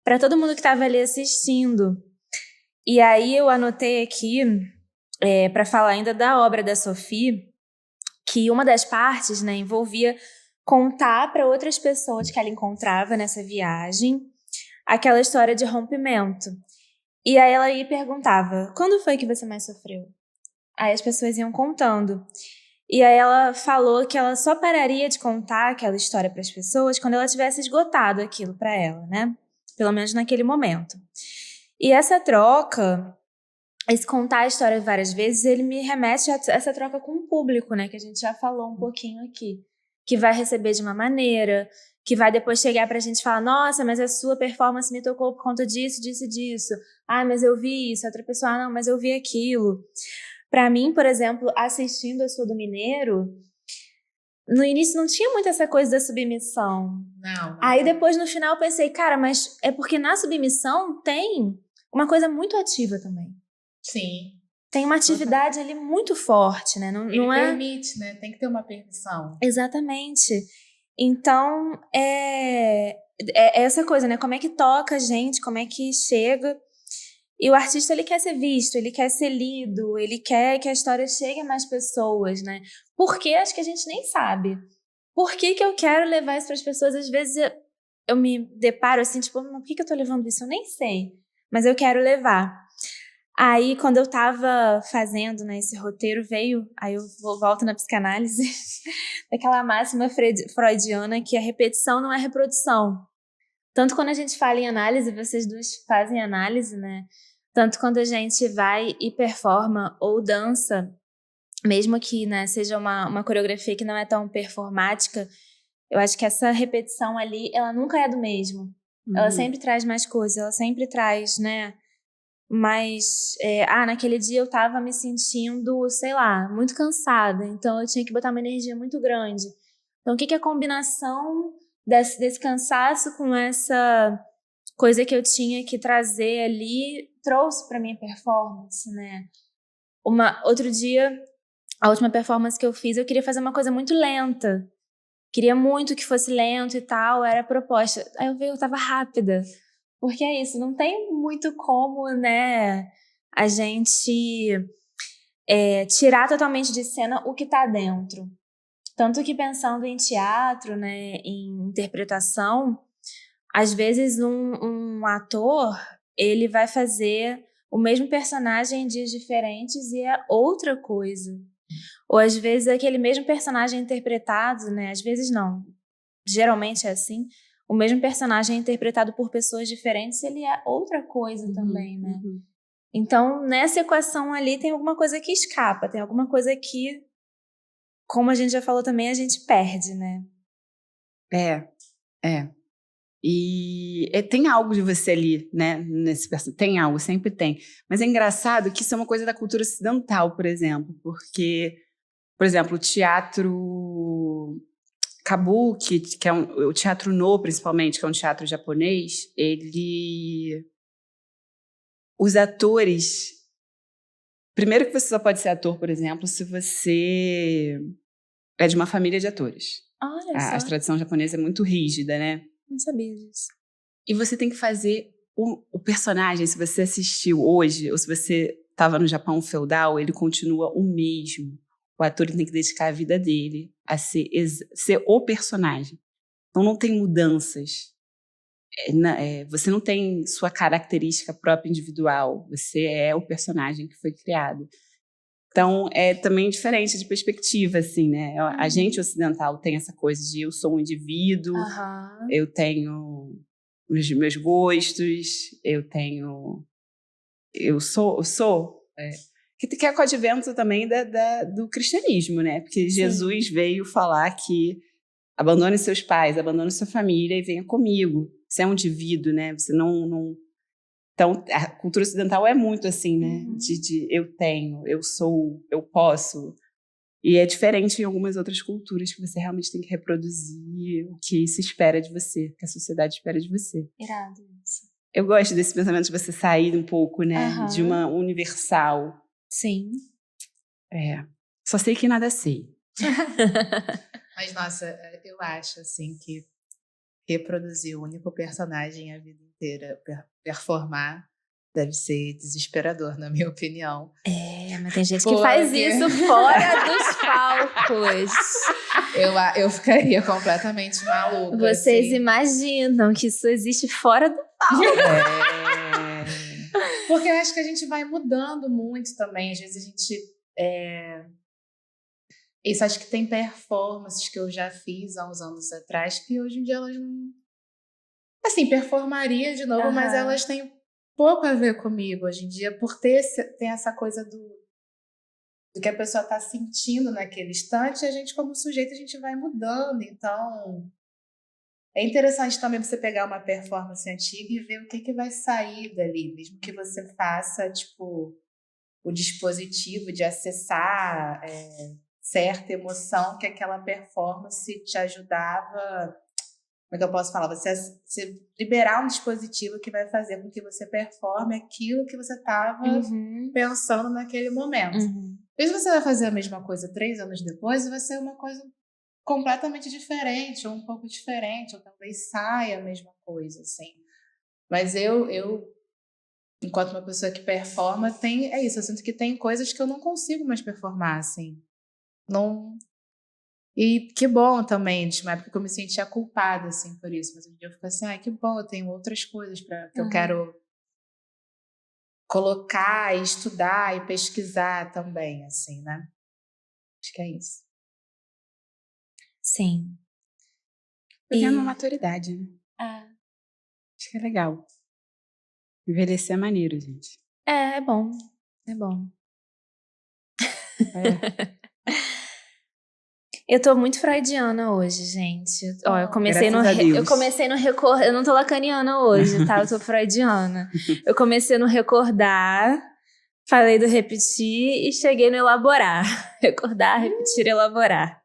para todo mundo que estava ali assistindo. E aí eu anotei aqui, para falar ainda da obra da Sophie, que uma das partes, né, envolvia contar para outras pessoas que ela encontrava nessa viagem aquela história de rompimento. E aí ela ia e perguntava, quando foi que você mais sofreu? Aí as pessoas iam contando. E aí ela falou que ela só pararia de contar aquela história para as pessoas quando ela tivesse esgotado aquilo para ela, né? Pelo menos naquele momento. E essa troca, esse contar a história várias vezes, ele me remete a essa troca com o público, né? Que a gente já falou um pouquinho aqui. Que vai receber de uma maneira, que vai depois chegar pra gente e falar, nossa, mas a sua performance me tocou por conta disso, disso e disso. Ah, mas eu vi isso. Outra pessoa, não, mas eu vi aquilo. Pra mim, por exemplo, assistindo a sua do Mineiro, no início não tinha muito essa coisa da submissão. Não. Aí depois, no final, eu pensei, cara, mas é porque na submissão tem uma coisa muito ativa também. Sim. Tem uma atividade ali muito forte, né? Ele não é... permite, né? Tem que ter uma permissão. Exatamente. Então, é essa coisa, né? Como é que toca a gente, como é que chega. E o artista, ele quer ser visto, ele quer ser lido, ele quer que a história chegue a mais pessoas, né? Porque acho que a gente nem sabe. Por que eu quero levar isso para as pessoas? Às vezes eu me deparo assim, tipo, por que eu tô levando isso? Eu nem sei, mas eu quero levar. Aí, quando eu tava fazendo, né, esse roteiro, aí eu volto na psicanálise, daquela máxima freudiana que a repetição não é reprodução. Tanto quando a gente fala em análise, vocês duas fazem análise, né? Tanto quando a gente vai e performa ou dança, mesmo que, né, seja uma coreografia que não é tão performática, eu acho que essa repetição ali, ela nunca é do mesmo. Ela sempre traz mais coisas, ela sempre traz, né? Mas, naquele dia eu tava me sentindo, sei lá, muito cansada. Então eu tinha que botar uma energia muito grande. Então o que a combinação desse cansaço com essa coisa que eu tinha que trazer ali trouxe pra minha performance, né? Outro dia, a última performance que eu fiz, eu queria fazer uma coisa muito lenta. Queria muito que fosse lento e tal, era a proposta. Aí eu tava rápida. Porque é isso, não tem muito como, né, a gente tirar totalmente de cena o que tá dentro. Tanto que pensando em teatro, né, em interpretação, às vezes um ator, ele vai fazer o mesmo personagem em dias diferentes e é outra coisa. Ou às vezes aquele mesmo personagem interpretado, né? Às vezes não. Geralmente é assim. O mesmo personagem é interpretado por pessoas diferentes, ele é outra coisa também, né? Então, nessa equação ali tem alguma coisa que escapa, tem alguma coisa que, como a gente já falou também, a gente perde, né? E tem algo de você ali, né? Tem algo, sempre tem. Mas é engraçado que isso é uma coisa da cultura ocidental, por exemplo. Porque, por exemplo, o teatro Kabuki, que é o teatro No, principalmente, que é um teatro japonês, os atores... Primeiro que você só pode ser ator, por exemplo, se você é de uma família de atores. Olha A só, tradição japonesa é muito rígida, né? não sabia disso. E você tem que fazer o personagem, se você assistiu hoje, ou se você estava no Japão feudal, ele continua o mesmo. O ator tem que dedicar a vida dele a ser o personagem. Então não tem mudanças. Você não tem sua característica própria individual. Você é o personagem que foi criado. Então, é também diferente de perspectiva, assim, né? A gente ocidental tem essa coisa de eu sou um indivíduo, eu tenho os meus gostos, eu sou. Que é com o advento também do cristianismo, né? Porque Jesus veio falar que abandone seus pais, abandone sua família e venha comigo. Você é um indivíduo, né? Você não... Então, a cultura ocidental é muito assim, né? De eu tenho, eu sou, eu posso. E é diferente em algumas outras culturas que você realmente tem que reproduzir o que se espera de você, que a sociedade espera de você. Irado isso. Eu gosto desse pensamento de você sair um pouco, né? De uma universal. Sim. Só sei que nada sei. Mas, nossa, eu acho, assim, que reproduzir o único personagem a vida inteira, performar, deve ser desesperador, na minha opinião. Mas tem gente que faz isso fora dos palcos. Eu ficaria completamente maluca. Vocês assim. imaginam que isso existe fora do palco. Porque eu acho que a gente vai mudando muito também. Às vezes a gente... Isso, acho que tem performances que eu já fiz há uns anos atrás que hoje em dia elas não... Assim, performaria de novo, mas elas têm pouco a ver comigo hoje em dia, por ter essa coisa do que a pessoa está sentindo naquele instante, a gente, como sujeito, a gente vai mudando. Então, é interessante também você pegar uma performance antiga e ver o que vai sair dali, mesmo que você faça, tipo, o dispositivo de acessar certa emoção que aquela performance te ajudava. Como é que eu posso falar? Você liberar um dispositivo que vai fazer com que você performe aquilo que você estava pensando naquele momento. Mesmo você vai fazer a mesma coisa 3 anos depois, vai ser uma coisa completamente diferente, ou um pouco diferente, ou talvez saia a mesma coisa, assim. Mas eu enquanto uma pessoa que performa, eu sinto que tem coisas que eu não consigo mais performar, assim. Não... E que bom também, de uma época que eu me sentia culpada, assim, por isso. Mas hoje em dia eu fico assim, que bom, eu tenho outras coisas que eu quero colocar e estudar e pesquisar também, assim, né? Acho que é isso. Sim. Pegando uma maturidade, né? Acho que é legal. Envelhecer é maneiro, gente. É bom. É bom. Eu tô muito freudiana hoje, gente. Eu comecei no recordar. Eu não tô lacaniana hoje, tá? Eu tô freudiana. Eu comecei no recordar, falei do repetir e cheguei no elaborar. Recordar, repetir, elaborar.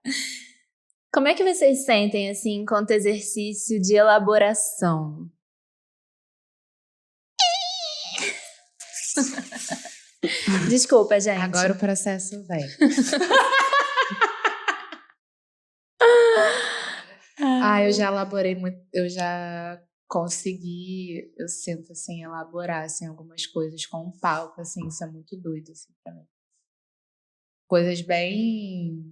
Como é que vocês sentem, assim, enquanto exercício de elaboração? Desculpa, gente. Agora o processo vem. Eu já elaborei muito, eu já consegui, eu sinto, assim, elaborar, assim, algumas coisas com um palco, assim, isso é muito doido, assim, pra mim. Coisas bem...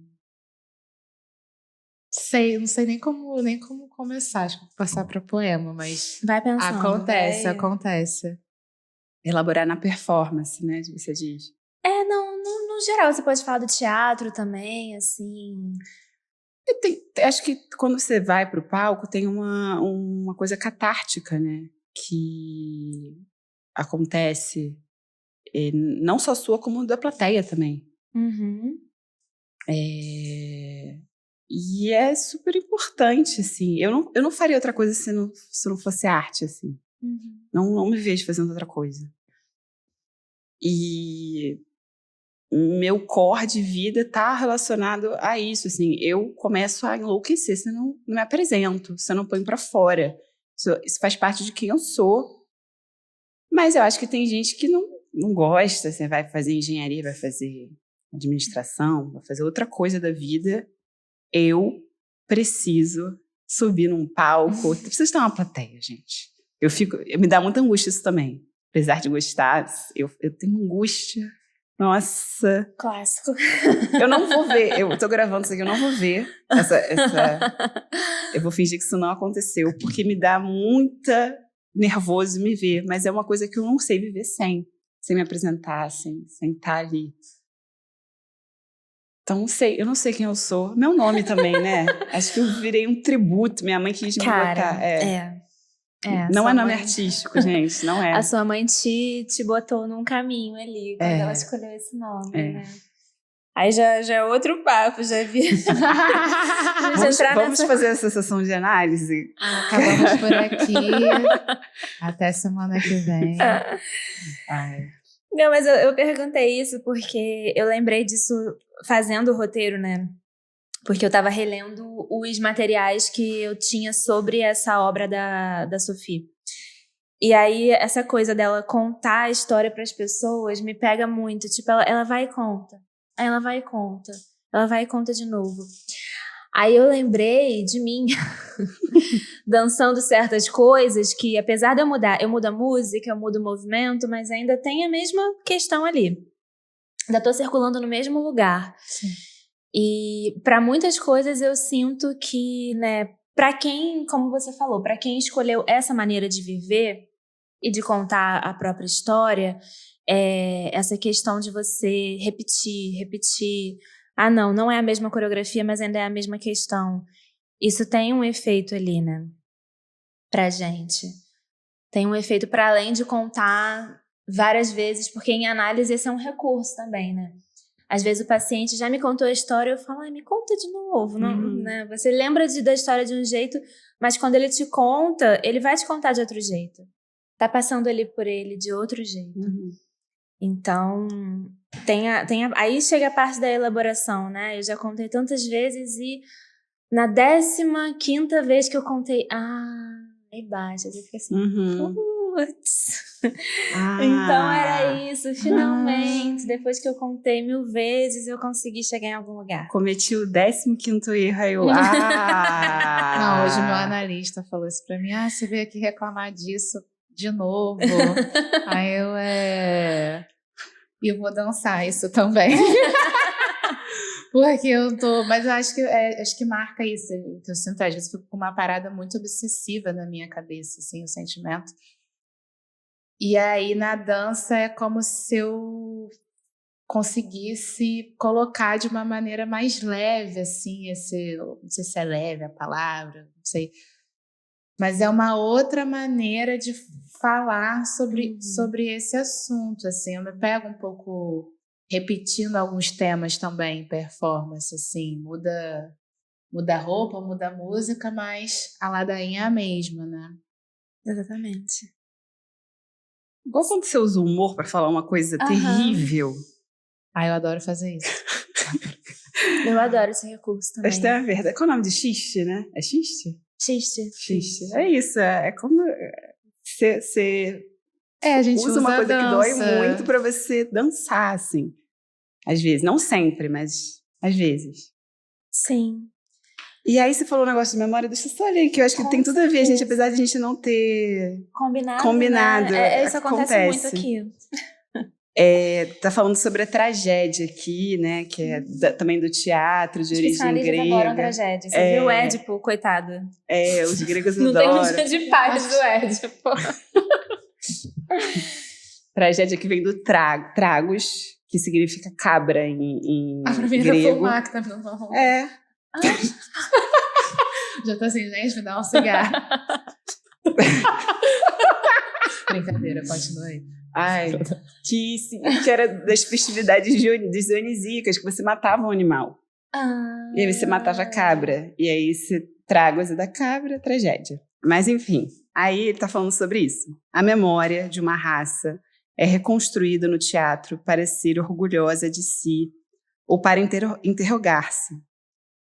não sei nem como começar, acho que vou passar para poema, mas... Vai pensando. Acontece. Elaborar na performance, né, você diz. No geral, você pode falar do teatro também, assim. Acho que quando você vai pro palco, tem uma coisa catártica, né? Que acontece, não só sua, como da plateia também. Uhum. E é super importante, assim. Eu não faria outra coisa se não fosse arte, assim. Uhum. Não me vejo fazendo outra coisa. E meu core de vida tá relacionado a isso, assim. Eu começo a enlouquecer se eu não me apresento, se eu não ponho pra fora. Isso faz parte de quem eu sou. Mas eu acho que tem gente que não gosta. Você vai fazer engenharia, vai fazer administração, vai fazer outra coisa da vida. Eu preciso subir num palco. Preciso ter uma plateia, gente. Me dá muita angústia isso também. Apesar de gostar, eu tenho angústia. Nossa. Clássico. Eu não vou ver. Eu tô gravando isso aqui, eu não vou ver essa. Eu vou fingir que isso não aconteceu, porque me dá muita nervoso me ver. Mas é uma coisa que eu não sei viver sem me apresentar, sem estar ali. Então, eu não sei quem eu sou. Meu nome também, né? Acho que eu virei um tributo. Minha mãe quis me botar. Não é nome artístico, gente. Não é. A sua mãe te botou num caminho ali, quando ela escolheu esse nome, né? Aí já é outro papo, já vi. Vamos fazer essa sessão de análise? Acabamos por aqui. Até semana que vem. Não, mas eu perguntei isso porque eu lembrei disso fazendo o roteiro, né? Porque eu tava relendo os materiais que eu tinha sobre essa obra da Sophie. E aí, essa coisa dela contar a história pras pessoas me pega muito. Tipo, ela vai e conta. Aí ela vai e conta. Ela vai e conta de novo. Aí eu lembrei de mim dançando certas coisas que, apesar de eu mudo a música, eu mudo o movimento, mas ainda tem a mesma questão ali. Ainda tô circulando no mesmo lugar. Sim. E para muitas coisas eu sinto que, né, para quem, como você falou, para quem escolheu essa maneira de viver e de contar a própria história, essa questão de você repetir. Ah, não é a mesma coreografia, mas ainda é a mesma questão. Isso tem um efeito ali, né? Pra gente. Tem um efeito para além de contar várias vezes, porque em análise esse é um recurso também, né? Às vezes o paciente já me contou a história, eu falo, me conta de novo. Não, né? Você lembra da história de um jeito, mas quando ele te conta, ele vai te contar de outro jeito. Tá passando ali por ele de outro jeito. Então, aí chega a parte da elaboração, né? Eu já contei tantas vezes e na 15ª vez que eu contei, aí baixa, você fica assim, putz. Então era isso, finalmente, depois que eu contei 1000 vezes, eu consegui chegar em algum lugar. Cometi o 15º erro, aí eu, Não, hoje meu analista falou isso pra mim, você veio aqui reclamar disso de novo. Aí eu vou dançar isso também. Porque eu tô... Mas eu acho que marca isso. Que eu sinto, às vezes, fico com uma parada muito obsessiva na minha cabeça, assim, o sentimento. E aí, na dança, é como se eu conseguisse colocar de uma maneira mais leve, assim, não sei se é leve a palavra, não sei. Mas é uma outra maneira de falar sobre esse assunto, assim. Eu me pego um pouco repetindo alguns temas também em performance, assim. Muda a roupa, muda a música, mas a ladainha é a mesma, né? Exatamente. Igual quando você usa o humor pra falar uma coisa terrível. Eu adoro fazer isso. Eu adoro esse recurso também. Esta é a verdade. Qual é o nome de xiste, né? É xiste? Xiste. É isso, é como você a gente usa uma coisa dança. que dói muito pra você dançar, assim. Às vezes, não sempre, mas às vezes. Sim. E aí você falou um negócio de memória, deixa eu só olhar que eu acho que tem tudo a ver, gente, apesar de a gente não ter combinado. Né? Isso acontece muito aqui. Tá falando sobre a tragédia aqui, né? Que é também do teatro, de origem grega. Eles adoram tragédia. Você viu o Édipo, coitado? Os gregos não adoram. Não tem um dia de paz do Édipo. Tragédia que vem do tragos, que significa cabra em Pra mim era grego. fumar que tá me dando É. Já tô assim, gente, me dá um cigarro. Brincadeira, continua aí. Ai, que era das festividades dionisíacas, que você matava um animal. E aí você matava a cabra. E aí você traga da cabra, tragédia. Mas enfim, aí ele tá falando sobre isso. A memória de uma raça é reconstruída no teatro para ser orgulhosa de si ou para interrogar-se.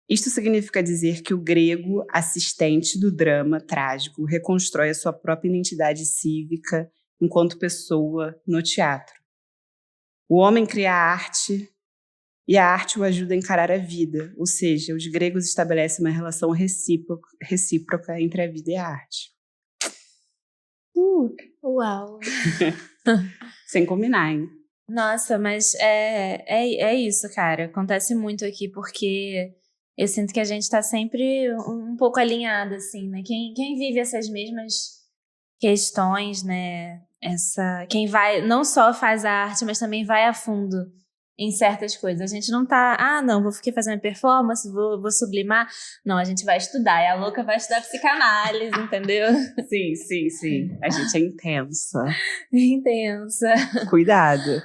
Isto significa dizer que o grego assistente do drama trágico reconstrói a sua própria identidade cívica enquanto pessoa no teatro. O homem cria a arte e a arte o ajuda a encarar a vida, ou seja, os gregos estabelecem uma relação recíproca entre a vida e a arte. Uau! Sem combinar, hein? Nossa, mas é isso, cara. Acontece muito aqui, porque eu sinto que a gente tá sempre um pouco alinhado, assim, né? Quem vive essas mesmas questões, né? Quem vai, não só faz a arte, mas também vai a fundo em certas coisas. A gente não tá, não, vou ficar fazendo performance, vou sublimar. Não, a gente vai estudar. E a louca vai estudar psicanálise, entendeu? Sim. A gente é intensa. Intensa. Cuidado.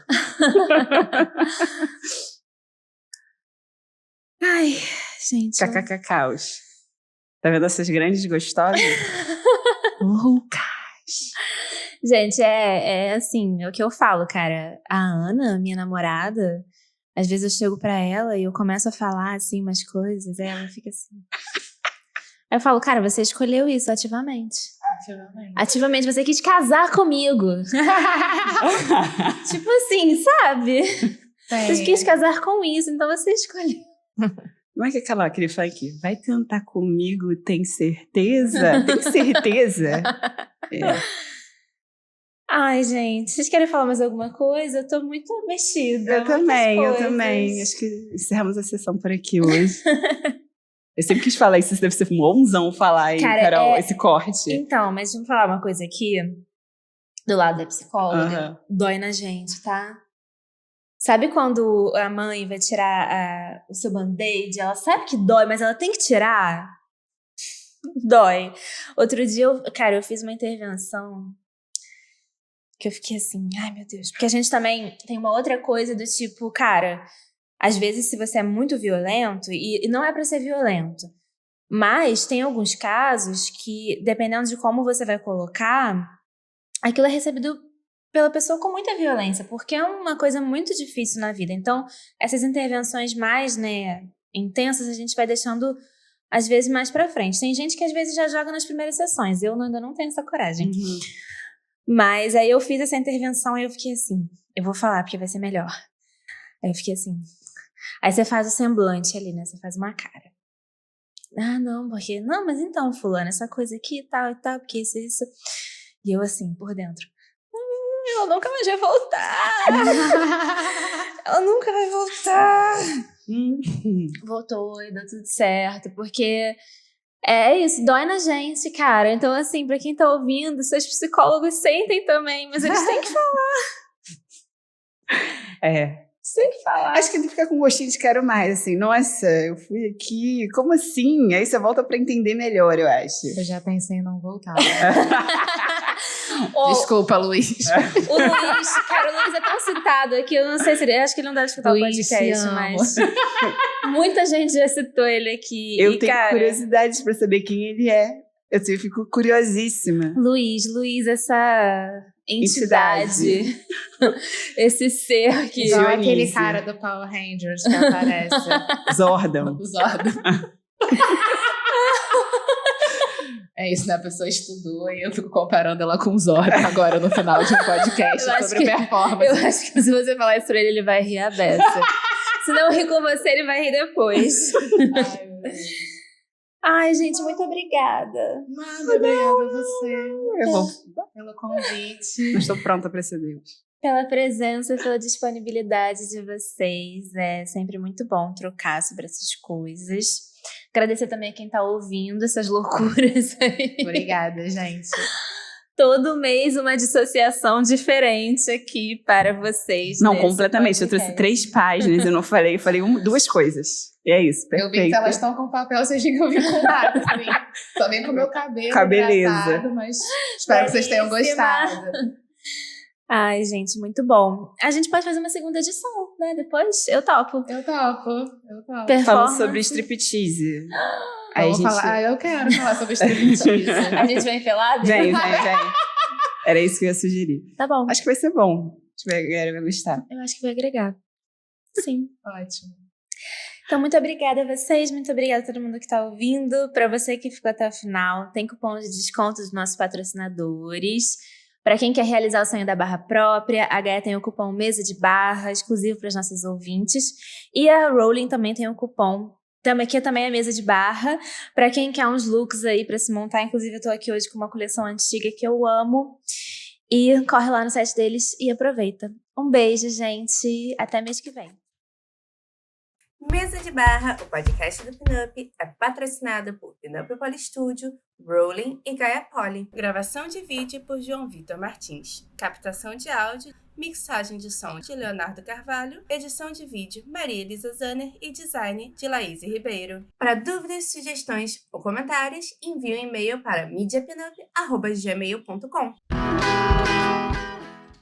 Ai, gente. KKKs. Tá vendo essas grandes gostosas? Loucas. Gente, assim, é o que eu falo, cara. A Ana, minha namorada, às vezes eu chego pra ela e eu começo a falar, assim, umas coisas, aí ela fica assim. Aí eu falo, cara, você escolheu isso ativamente. Ativamente, você quis casar comigo. Tipo assim, sabe? Você quis casar com isso, então você escolheu. Como é que é aquele funk? Vai tentar comigo, tem certeza? Tem certeza? Ai, gente, vocês querem falar mais alguma coisa? Eu tô muito mexida. Eu também. Acho que encerramos a sessão por aqui hoje. Eu sempre quis falar isso, deve ser um onzão falar aí, cara, Carol, esse corte. Então, mas deixa eu falar uma coisa aqui, do lado da psicóloga, dói na gente, tá? Sabe quando a mãe vai tirar o seu band-aid? Ela sabe que dói, mas ela tem que tirar? Dói. Outro dia, eu fiz uma intervenção que eu fiquei assim, ai meu Deus. Porque a gente também tem uma outra coisa do tipo, cara, às vezes se você é muito violento, e não é pra ser violento, mas tem alguns casos que, dependendo de como você vai colocar, aquilo é recebido pela pessoa com muita violência, porque é uma coisa muito difícil na vida. Então, essas intervenções mais, né, intensas, a gente vai deixando, às vezes, mais pra frente. Tem gente que, às vezes, já joga nas primeiras sessões. Eu ainda não tenho essa coragem. Uhum. Mas aí eu fiz essa intervenção e eu fiquei assim, eu vou falar porque vai ser melhor. Aí eu fiquei assim. Aí você faz o semblante ali, né? Você faz uma cara. Não, porque... Não, mas então, fulano, essa coisa aqui e tal, porque isso. E eu assim, por dentro. Ela nunca mais vai voltar. Ela nunca vai voltar. Voltou e deu tudo certo, porque... É isso, dói na gente, cara. Então, assim, pra quem tá ouvindo, seus psicólogos sentem também, mas eles têm que falar. Tem que falar. Acho que ele fica com gostinho de quero mais, assim. Nossa, eu fui aqui, como assim? Aí você volta pra entender melhor, eu acho. Eu já pensei em não voltar. Desculpa, Luiz. O Luiz é tão citado aqui, eu não sei se ele... Acho que ele não deve escutar Luiz, o podcast, mas... Muita gente já citou ele aqui. Eu tenho curiosidade pra saber quem ele é. Eu fico curiosíssima. Luiz, essa entidade. Esse ser que... Igual aquele cara do Power Rangers que aparece. Zordon. É isso, né? A pessoa estudou e eu fico comparando ela com o Zordon agora no final de um podcast sobre performance. Eu acho que se você falar isso pra ele vai rir a beça. Se não rir com você, ele vai rir depois. Ai, meu Deus. Ai, gente, muito obrigada. Obrigada a você pelo convite. Não estou pronta pra ser Deus. Pela presença, pela disponibilidade de vocês. É sempre muito bom trocar sobre essas coisas. Agradecer também a quem tá ouvindo essas loucuras aí. Obrigada, gente. todo mês uma dissociação diferente aqui para vocês. Não, nesse completamente. Eu podcast. trouxe 3 páginas, eu não falei. Eu falei 2 coisas. E é isso, Eu vi perfeito. que elas estão com papel, vocês viram que eu vim com nada. Assim. Só vim com o meu cabelo Cabeleza. hidratado, mas espero que vocês tenham Belíssima. gostado. Ai, gente, muito bom. A gente pode fazer uma segunda edição, né? Depois eu topo. Eu topo. Falando Performance. sobre striptease. Aí a Vamos gente... falar, eu quero falar sobre striptease. A gente vem pelado? Vem. Era isso que eu ia sugerir. Tá bom. Acho que vai ser bom. Acho que a galera vai gostar. Eu acho que vai agregar. Sim. Ótimo. Então, muito obrigada a vocês, muito obrigada a todo mundo que está ouvindo. Para você que ficou até o final, tem cupom de desconto dos nossos patrocinadores. Para quem quer realizar o sonho da barra própria, a Gaia tem o cupom Mesa de Barra, exclusivo para os nossos ouvintes. E a Rowling também tem o cupom, que também é Mesa de Barra, para quem quer uns looks aí para se montar. Inclusive, eu tô aqui hoje com uma coleção antiga que eu amo. E corre lá no site deles e aproveita. Um beijo, gente. Até mês que vem. Mesa de Barra, o podcast do Pinup, é patrocinado por Pinup Poly Studio, Rowling e Gaia Poly. Gravação de vídeo por João Vitor Martins. Captação de áudio, mixagem de som de Leonardo Carvalho, edição de vídeo Maria Elisa Zanner e design de Laís Ribeiro. Para dúvidas, sugestões ou comentários, envie um e-mail para mediapinup@gmail.com.